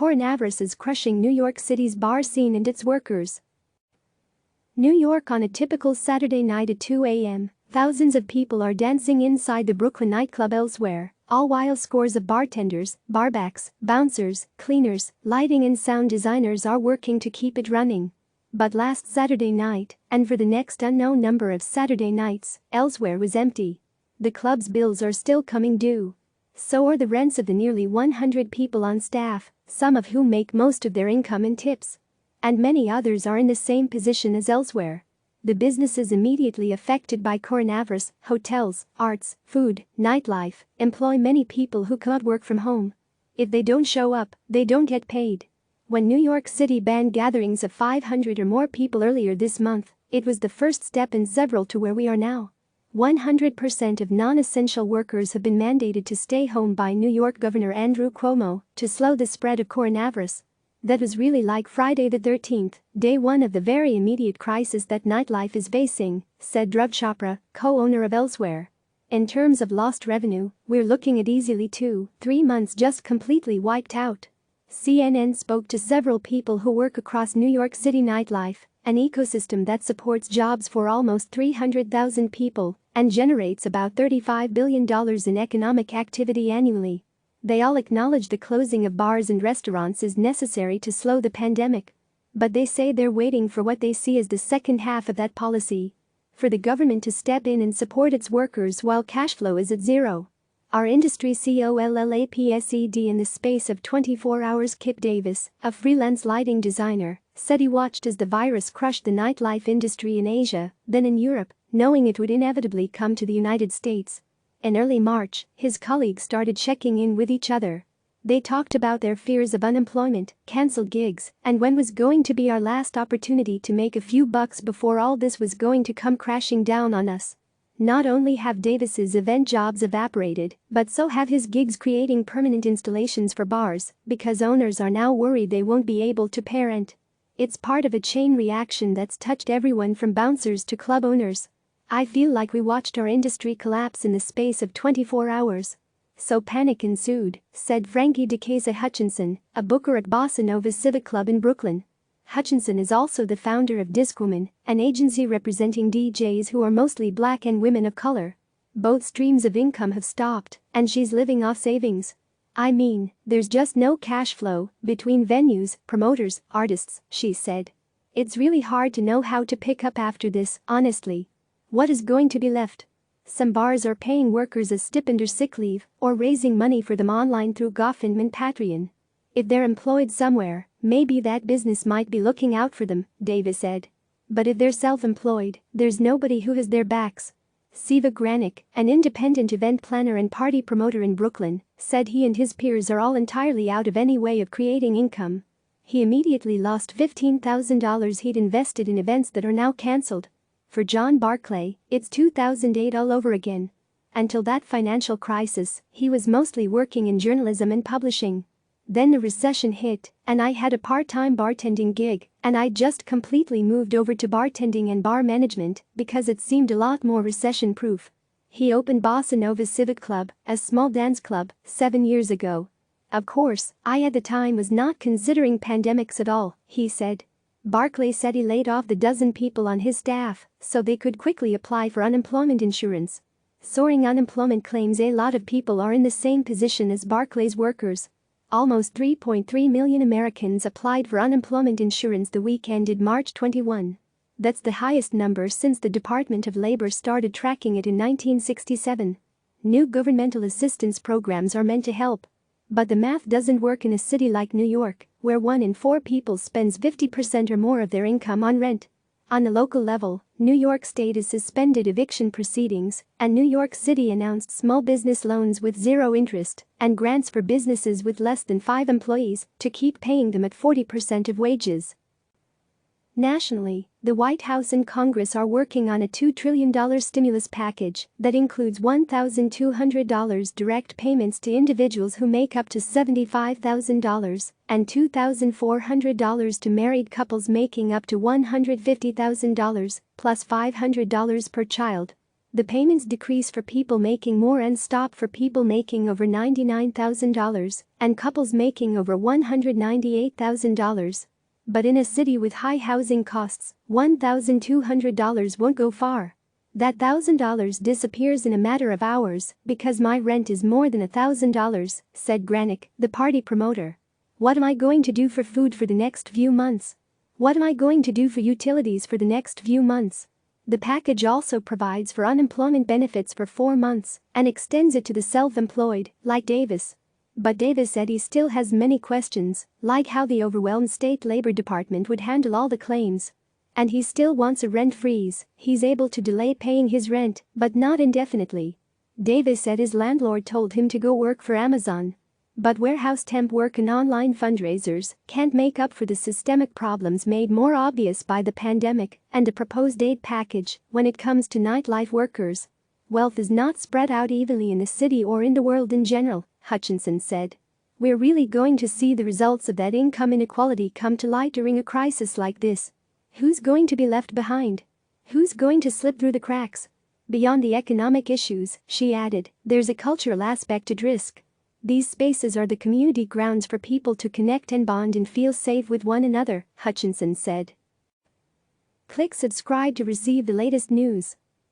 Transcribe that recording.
coronavirus is crushing New York City's bar scene and its workers. New York on a typical Saturday night at 2 a.m., thousands of people are dancing inside the Brooklyn nightclub Elsewhere, all while scores of bartenders, barbacks, bouncers, cleaners, lighting and sound designers are working to keep it running. But last Saturday night, and for the next unknown number of Saturday nights, Elsewhere was empty. The club's bills are still coming due. So are the rents of the nearly 100 people on staff, some of whom make most of their income in tips. And many others are in the same position as Elsewhere. The businesses immediately affected by coronavirus, hotels, arts, food, nightlife, employ many people who cannot work from home. If they don't show up, they don't get paid. When New York City banned gatherings of 500 or more people earlier this month, it was the first step in several to where we are now. 100% of non-essential workers have been mandated to stay home by New York Governor Andrew Cuomo to slow the spread of coronavirus. That was really like Friday the 13th, day one of the very immediate crisis that nightlife is facing, said Dhruv Chopra, co-owner of Elsewhere. In terms of lost revenue, we're looking at easily 2-3 months just completely wiped out. CNN spoke to several people who work across New York City nightlife, an ecosystem that supports jobs for almost 300,000 people and generates about $35 billion in economic activity annually. They all acknowledge the closing of bars and restaurants is necessary to slow the pandemic. But they say they're waiting for what they see as the second half of that policy. For the government to step in and support its workers while cash flow is at zero. Our industry COLLAPSED in the space of 24 hours. Kip Davis, a freelance lighting designer, said he watched as the virus crushed the nightlife industry in Asia, then in Europe, knowing it would inevitably come to the United States. In early March, his colleagues started checking in with each other. They talked about their fears of unemployment, cancelled gigs, and when was going to be our last opportunity to make a few bucks before all this was going to come crashing down on us. Not only have Davis's event jobs evaporated, but so have his gigs creating permanent installations for bars because owners are now worried they won't be able to pay rent. It's part of a chain reaction that's touched everyone from bouncers to club owners. I feel like we watched our industry collapse in the space of 24 hours. So panic ensued, said Frankie DeCasa Hutchinson, a booker at Bossa Nova Civic Club in Brooklyn. Hutchinson is also the founder of Discwoman, an agency representing DJs who are mostly black and women of color. Both streams of income have stopped, and she's living off savings. I mean, there's just no cash flow between venues, promoters, artists, she said. It's really hard to know how to pick up after this, honestly. What is going to be left? Some bars are paying workers a stipend or sick leave or raising money for them online through GoFundMe and Patreon. If they're employed somewhere, maybe that business might be looking out for them, Davis said. But if they're self-employed, there's nobody who has their backs. Siva Granick, an independent event planner and party promoter in Brooklyn, said he and his peers are all entirely out of any way of creating income. He immediately lost $15,000 he'd invested in events that are now cancelled. For John Barclay, it's 2008 all over again. Until that financial crisis, he was mostly working in journalism and publishing. Then the recession hit, and I had a part-time bartending gig, and I just completely moved over to bartending and bar management because it seemed a lot more recession-proof. He opened Bossa Nova Civic Club, a small dance club, 7 years ago. Of course, I at the time was not considering pandemics at all, he said. Barclay said he laid off the dozen people on his staff so they could quickly apply for unemployment insurance. Soaring unemployment claims. A lot of people are in the same position as Barclay's workers. Almost 3.3 million Americans applied for unemployment insurance the week ended March 21. That's the highest number since the Department of Labor started tracking it in 1967. New governmental assistance programs are meant to help. But the math doesn't work in a city like New York, where 1 in 4 people spends 50% or more of their income on rent. On the local level, New York State has suspended eviction proceedings, and New York City announced small business loans with zero interest and grants for businesses with less than 5 employees to keep paying them at 40% of wages. Nationally, the White House and Congress are working on a $2 trillion stimulus package that includes $1,200 direct payments to individuals who make up to $75,000 and $2,400 to married couples making up to $150,000, plus $500 per child. The payments decrease for people making more and stop for people making over $99,000 and couples making over $198,000. But in a city with high housing costs, $1,200 won't go far. That $1,000 disappears in a matter of hours because my rent is more than $1,000, said Granick, the party promoter. What am I going to do for food for the next few months? What am I going to do for utilities for the next few months? The package also provides for unemployment benefits for 4 months and extends it to the self-employed, like Davis. But Davis said he still has many questions, like how the overwhelmed state labor department would handle all the claims. And he still wants a rent freeze. He's able to delay paying his rent, but not indefinitely. Davis said his landlord told him to go work for Amazon. But warehouse temp work and online fundraisers can't make up for the systemic problems made more obvious by the pandemic and the proposed aid package when it comes to nightlife workers. Wealth is not spread out evenly in the city or in the world in general, Hutchinson said. We're really going to see the results of that income inequality come to light during a crisis like this. Who's going to be left behind? Who's going to slip through the cracks? Beyond the economic issues, she added, there's a cultural aspect at risk. These spaces are the community grounds for people to connect and bond and feel safe with one another, Hutchinson said. Click subscribe to receive the latest news.